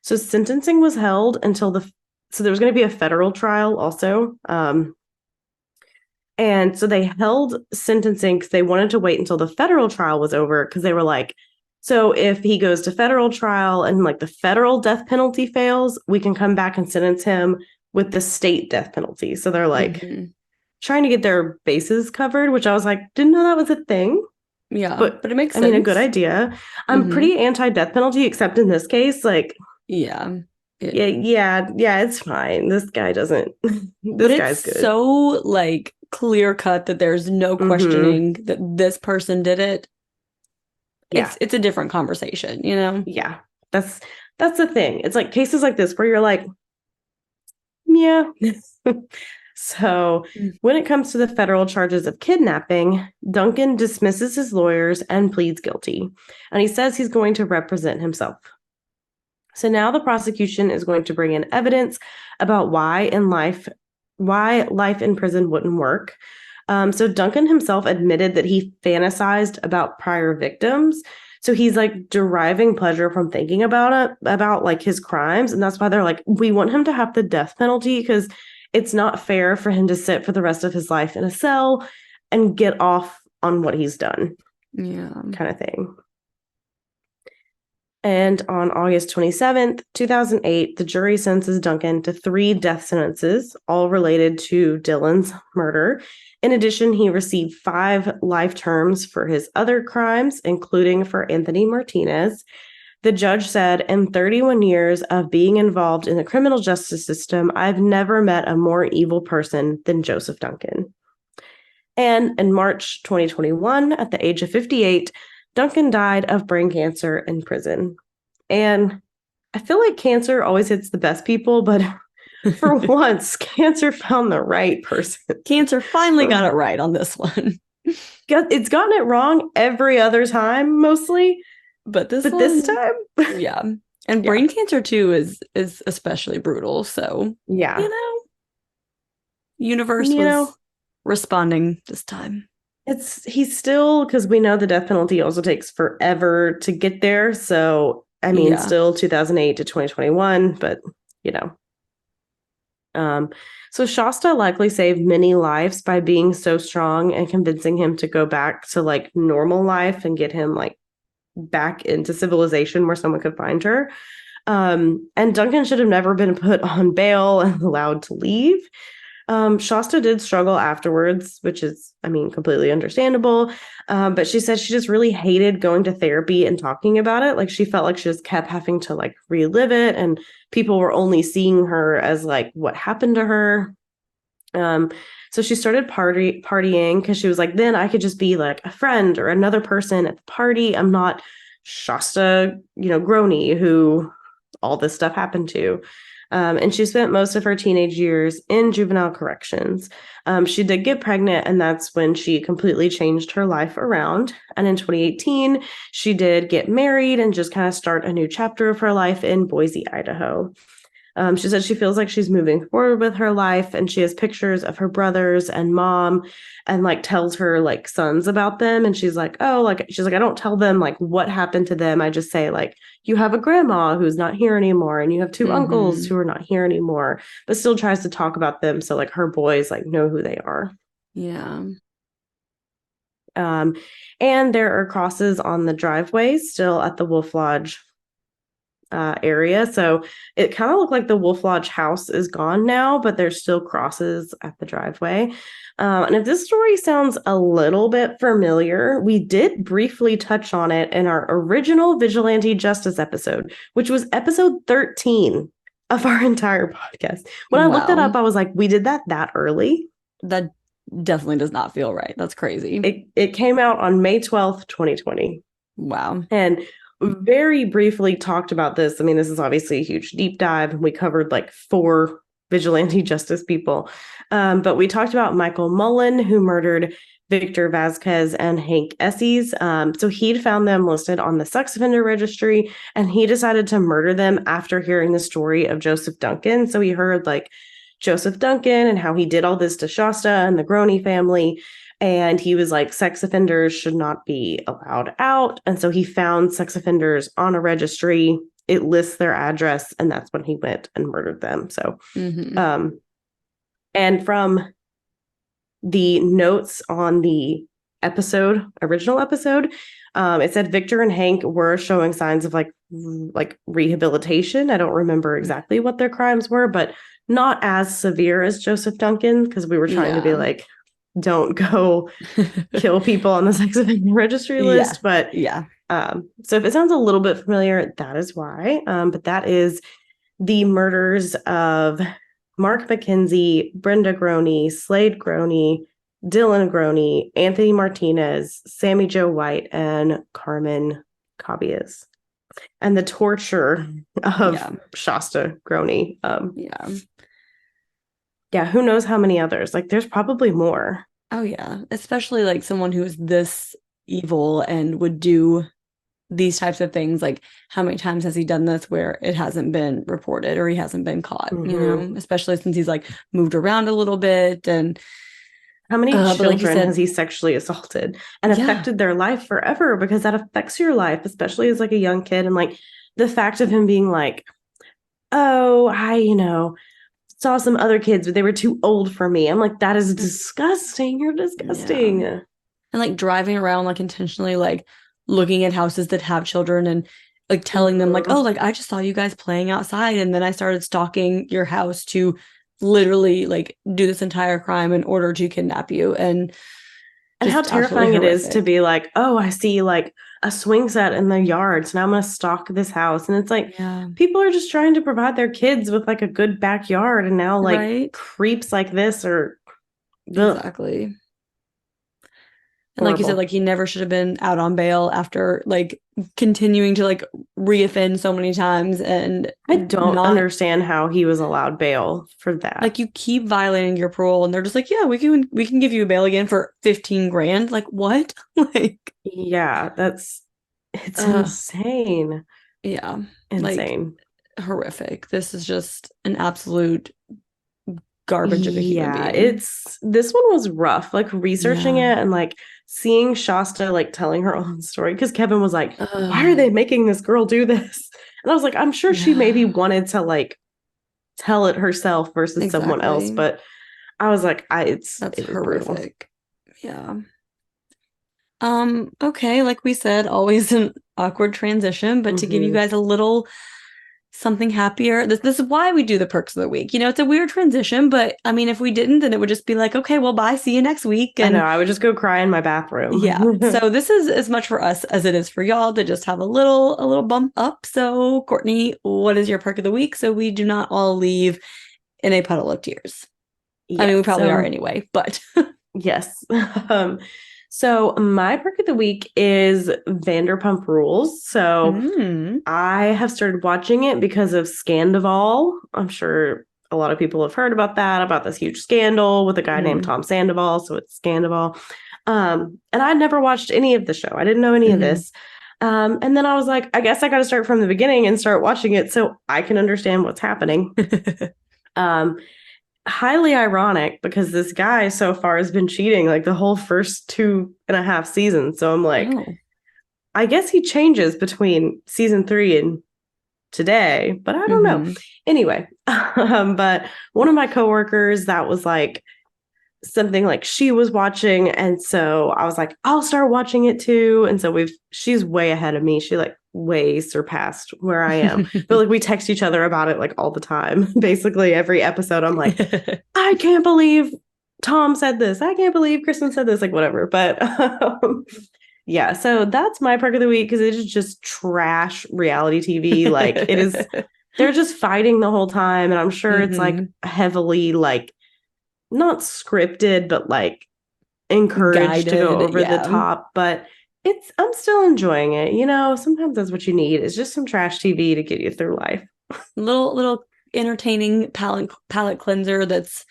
Speaker 2: So sentencing was held until so there was going to be a federal trial also. And so they held sentencing because they wanted to wait until the federal trial was over, because they were like, so if he goes to federal trial and the federal death penalty fails, we can come back and sentence him with the state death penalty. So they're trying to get their bases covered, which I was like, didn't know that was a thing.
Speaker 1: Yeah, but it makes sense.
Speaker 2: I mean, a good idea. I'm pretty anti-death penalty, except in this case,
Speaker 1: yeah,
Speaker 2: it's fine. This guy doesn't. This guy's good.
Speaker 1: So clear cut that there's no questioning that this person did it. It's a different conversation,
Speaker 2: Yeah, that's the thing. It's cases like this where you're like, yeah. So when it comes to the federal charges of kidnapping, Duncan dismisses his lawyers and pleads guilty. And he says he's going to represent himself. So now the prosecution is going to bring in evidence about why life in prison wouldn't work. So Duncan himself admitted that he fantasized about prior victims. So he's deriving pleasure from thinking about his crimes. And that's why they're we want him to have the death penalty, because it's not fair for him to sit for the rest of his life in a cell and get off on what he's done.
Speaker 1: Yeah.
Speaker 2: Kind of thing. And on August 27th, 2008, the jury sentences Duncan to 3 death sentences, all related to Dylan's murder. In addition, he received 5 life terms for his other crimes, including for Anthony Martinez. The judge said, in 31 years of being involved in the criminal justice system, I've never met a more evil person than Joseph Duncan. And in March 2021, at the age of 58, Duncan died of brain cancer in prison. And I feel like cancer always hits the best people, but for once, cancer found the right person.
Speaker 1: Cancer finally got it right on this one.
Speaker 2: It's gotten it wrong every other time, mostly. But this time?
Speaker 1: Yeah. And brain cancer, too, is especially brutal. So,
Speaker 2: yeah.
Speaker 1: Universe was responding this time.
Speaker 2: He's still, because we know the death penalty also takes forever to get there. So, I mean, still 2008 to 2021, but, So Shasta likely saved many lives by being so strong and convincing him to go back to normal life and get him back into civilization where someone could find her. And Duncan should have never been put on bail and allowed to leave. Shasta did struggle afterwards, which is, I mean, completely understandable. But she said she just really hated going to therapy and talking about it. Like she felt like she just kept having to like relive it, and people were only seeing her as like what happened to her. So she started partying because she was like, then I could just be like a friend or another person at the party. I'm not Shasta, Groene, who all this stuff happened to. And she spent most of her teenage years in juvenile corrections. She did get pregnant, and that's when she completely changed her life around. And in 2018, she did get married and just kind of start a new chapter of her life in Boise, Idaho. She said she feels like she's moving forward with her life, and she has pictures of her brothers and mom, and like tells her like sons about them. And she's like, I don't tell them like what happened to them. I just say like, you have a grandma who's not here anymore, and you have two uncles who are not here anymore, but still tries to talk about them. So like her boys like know who they are.
Speaker 1: Yeah.
Speaker 2: And there are crosses on the driveway still at the Wolf Lodge area. So it kind of looked like the Wolf Lodge house is gone now, but there's still crosses at the driveway. And if this story sounds a little bit familiar, we did briefly touch on it in our original Vigilante Justice episode, which was episode 13 of our entire podcast. When I looked it up, I was like, we did that early?
Speaker 1: That definitely does not feel right. That's crazy.
Speaker 2: It came out on May 12th, 2020.
Speaker 1: Wow.
Speaker 2: And very briefly talked about this. I mean, this is obviously a huge deep dive, and we covered like 4 vigilante justice people. But we talked about Michael Mullen, who murdered Victor Vasquez and Hank Esses. So he'd found them listed on the sex offender registry, and he decided to murder them after hearing the story of Joseph Duncan. So he heard like Joseph Duncan and how he did all this to Shasta and the Groene family. And he was like, sex offenders should not be allowed out. And so he found sex offenders on a registry. It lists their address, and that's when he went and murdered them. So, and from the notes on the original episode, it said Victor and Hank were showing signs of like rehabilitation. I don't remember exactly what their crimes were, but not as severe as Joseph Duncan, because we were trying to be like, don't go kill people on the sex offender registry list. But so if it sounds a little bit familiar, that is why. But that is the murders of Mark McKenzie, Brenda Groene, Slade Groene, Dylan Groene, Anthony Martinez, Sammy Joe White, and Carmen Cabias. And the torture of Shasta Groene. Yeah, who knows how many others? Like, there's probably more.
Speaker 1: Oh, yeah. Especially, like, someone who's this evil and would do these types of things. Like, how many times has he done this where it hasn't been reported or he hasn't been caught, you know? Especially since he's, like, moved around a little bit. And
Speaker 2: how many children has he sexually assaulted and affected their life forever? Because that affects your life, especially as, like, a young kid. And, like, the fact of him being like, oh, I saw some other kids, but they were too old for me. I'm like, that is disgusting. You're disgusting.
Speaker 1: And like driving around, like intentionally, like looking at houses that have children and like telling them like, oh, like I just saw you guys playing outside. And then I started stalking your house to literally like do this entire crime in order to kidnap you. And
Speaker 2: how terrifying it is to be like, oh, I see like a swing set in the yard, so now I'm going to stalk this house. And it's like, people are just trying to provide their kids with like a good backyard, and now like creeps like this are
Speaker 1: exactly. And like you said, like he never should have been out on bail after like continuing to like reoffend so many times. And
Speaker 2: I don't understand how he was allowed bail for that.
Speaker 1: Like you keep violating your parole, and they're just like, yeah, we can give you a bail again for 15 grand. Like what? Like
Speaker 2: it's insane.
Speaker 1: Yeah,
Speaker 2: insane,
Speaker 1: like, horrific. This is just an absolute garbage of a human being.
Speaker 2: This one was rough, like researching it and like seeing Shasta like telling her own story, because Kevin was like, why are they making this girl do this? And I was like, I'm sure she maybe wanted to like tell it herself versus someone else, but I was like, it's horrific.
Speaker 1: Yeah. Okay, like we said, always an awkward transition, but to give you guys a little something happier. This is why we do the perks of the week. It's a weird transition, but I mean, if we didn't, then it would just be like, okay, well, bye, see you next week.
Speaker 2: And I know, I would just go cry in my bathroom.
Speaker 1: Yeah. So this is as much for us as it is for y'all to just have a little bump up. So Courtney, what is your perk of the week? So we do not all leave in a puddle of tears. Yeah, I mean, we probably are anyway, but
Speaker 2: yes. So my perk of the week is Vanderpump Rules. So I have started watching it because of Scandival. I'm sure a lot of people have heard about that, about this huge scandal with a guy named Tom Sandoval. So it's Scandival. And I'd never watched any of the show. I didn't know any of this. And then I was like, I guess I got to start from the beginning and start watching it so I can understand what's happening. Highly ironic because this guy so far has been cheating like the whole first 2.5 seasons. So I'm like, I guess he changes between season 3 and today, but I don't know. Anyway, but one of my coworkers that was like something like she was watching, and so I was like, I'll start watching it too. And so she's way ahead of me. She like way surpassed where I am. But like we text each other about it like all the time. Basically every episode I'm like, I can't believe Tom said this. I can't believe Kristen said this, like whatever. But yeah, so that's my perk of the week because it is just trash reality TV. Like it is, they're just fighting the whole time. And I'm sure it's like heavily like not scripted, but like encouraged to go over the top. But I'm still enjoying it. Sometimes that's what you need is just some trash TV to get you through life.
Speaker 1: Little entertaining palate cleanser that's,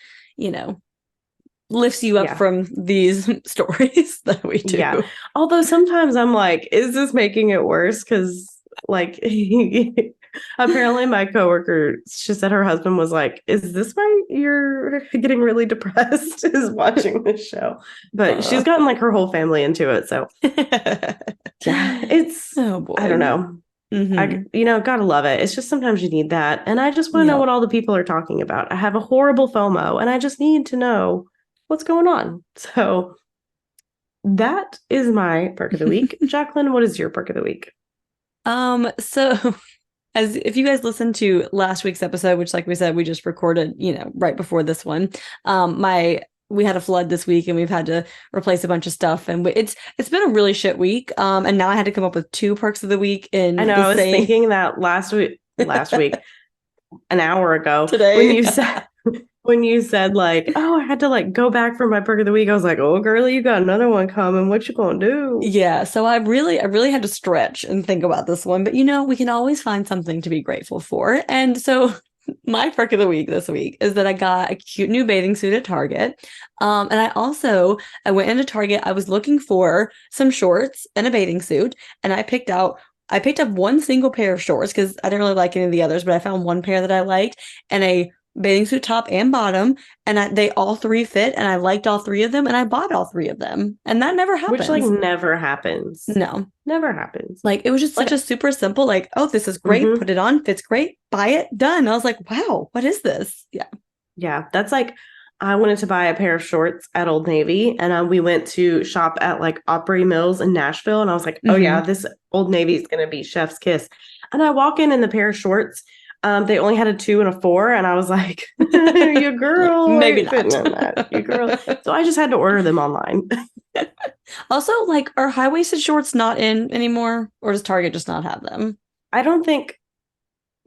Speaker 1: lifts you up from these stories that we do. Yeah.
Speaker 2: Although sometimes I'm like, is this making it worse? Because like apparently my coworker, she said her husband was like, is this why you're getting really depressed is watching this show? But she's gotten like her whole family into it. So yeah, it's, I don't know. I gotta love it. It's just sometimes you need that. And I just want to know what all the people are talking about. I have a horrible FOMO and I just need to know what's going on. So that is my perk of the week. Jacqueline, what is your perk of the week?
Speaker 1: So as if you guys listened to last week's episode, which like we said, we just recorded, right before this one, we had a flood this week and we've had to replace a bunch of stuff and it's been a really shit week. And now I had to come up with 2 perks of the week in
Speaker 2: I know, I was thinking that last week, an hour ago, today, when you said like, oh, I had to like go back for my perk of the week. I was like, oh, girlie, you got another one coming. What you gonna do?
Speaker 1: Yeah. So I really had to stretch and think about this one, but we can always find something to be grateful for. And so my perk of the week this week is that I got a cute new bathing suit at Target. And I went into Target. I was looking for some shorts and a bathing suit, and I picked up one single pair of shorts because I didn't really like any of the others, but I found one pair that I liked and a bathing suit top and bottom, and they all 3 fit, and I liked all 3 of them, and I bought all 3 of them, and that never happens.
Speaker 2: Which like never happens.
Speaker 1: No,
Speaker 2: never happens.
Speaker 1: Like it was just such a super simple, like, oh, this is great, put it on, fits great, buy it, done. I was like, wow, what is this?
Speaker 2: Yeah, that's like I wanted to buy a pair of shorts at Old Navy, and we went to shop at like Opry Mills in Nashville, and I was like, oh yeah, this Old Navy is gonna be chef's kiss. And I walk in the pair of shorts. They only had a 2 and a 4, and I was like, "You girl,
Speaker 1: maybe not."
Speaker 2: That, you girl. So I just had to order them online.
Speaker 1: Also, like, are high-waisted shorts not in anymore, or does Target just not have them?
Speaker 2: I don't think.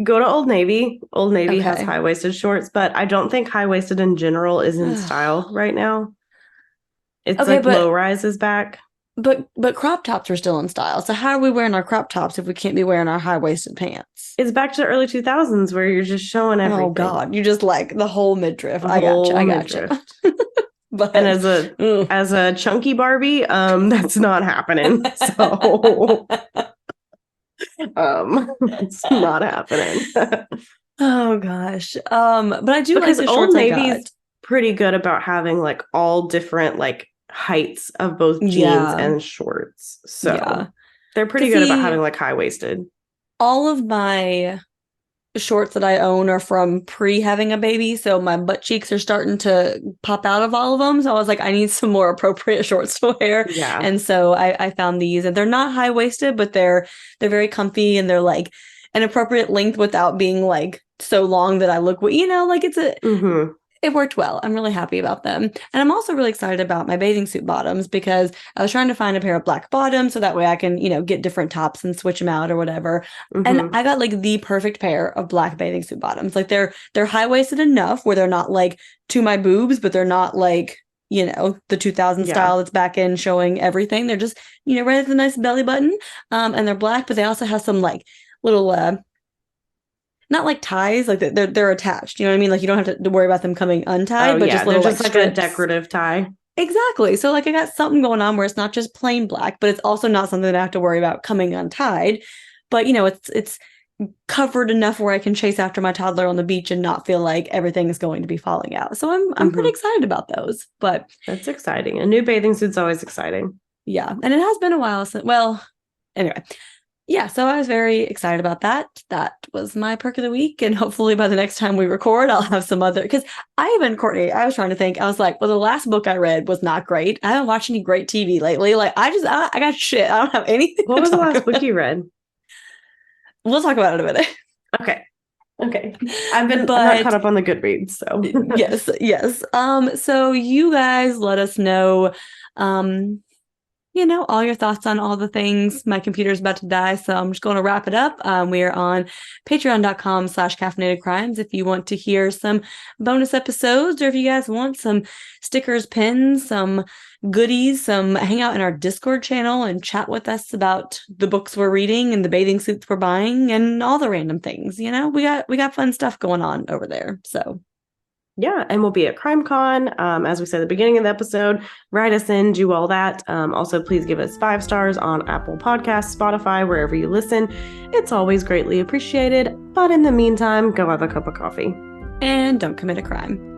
Speaker 2: Go to Old Navy. Old Navy has high-waisted shorts, but I don't think high-waisted in general is in style right now. It's like low-rise is back.
Speaker 1: But crop tops are still in style. So how are we wearing our crop tops if we can't be wearing our high-waisted pants?
Speaker 2: It's back to the early 2000s where you're just showing everything.
Speaker 1: Oh God, you just like the whole midriff. I gotcha. But
Speaker 2: and as a chunky Barbie, that's not happening. So it's not happening.
Speaker 1: Oh gosh. But I do
Speaker 2: because
Speaker 1: like the
Speaker 2: Old
Speaker 1: shorts
Speaker 2: Navy's pretty good about having like all different like heights of both jeans and shorts. So they're pretty good about having like high-waisted.
Speaker 1: All of my shorts that I own are from pre-having a baby, so my butt cheeks are starting to pop out of all of them. So I was like, I need some more appropriate shorts to wear. Yeah. And so I found these, and they're not high-waisted, but they're very comfy, and they're like, an appropriate length without being like so long that I look, like it worked well. I'm really happy about them. And I'm also really excited about my bathing suit bottoms because I was trying to find a pair of black bottoms so that way I can, get different tops and switch them out or whatever. And I got like the perfect pair of black bathing suit bottoms. Like they're high-waisted enough where they're not like to my boobs, but they're not like, the 2000 style that's back in showing everything. They're just, right at the nice belly button. And they're black, but they also have some like little not like ties, like they're attached. You know what I mean? Like you don't have to worry about them coming untied, but just little
Speaker 2: they're just like a
Speaker 1: strips.
Speaker 2: decorative tie.
Speaker 1: Exactly. So like I got something going on where it's not just plain black, but it's also not something that I have to worry about coming untied. But it's covered enough where I can chase after my toddler on the beach and not feel like everything is going to be falling out. So I'm pretty excited about those. But
Speaker 2: that's exciting. A new bathing suit's always exciting.
Speaker 1: Yeah, and it has been a while since. Well, anyway. Yeah, so I was very excited about that. That was my perk of the week. And hopefully by the next time we record, I'll have some other, because Courtney, I was trying to think, I was like, well, the last book I read was not great. I haven't watched any great TV lately. Like I got shit. I don't have anything.
Speaker 2: What was the last book you read?
Speaker 1: We'll talk about it in a minute.
Speaker 2: Okay. I'm not caught up on the Goodreads, so.
Speaker 1: yes. So you guys let us know, all your thoughts on all the things. My computer's about to die, so I'm just going to wrap it up. We are on patreon.com/caffeinatedcrimes if you want to hear some bonus episodes, or if you guys want some stickers, pins, some goodies, hang out in our Discord channel and chat with us about the books we're reading and the bathing suits we're buying and all the random things. We got fun stuff going on over there. So
Speaker 2: yeah, and we'll be at CrimeCon. As we said at the beginning of the episode, write us in, do all that. Also, please give us 5 stars on Apple Podcasts, Spotify, wherever you listen. It's always greatly appreciated. But in the meantime, go have a cup of coffee.
Speaker 1: And don't commit a crime.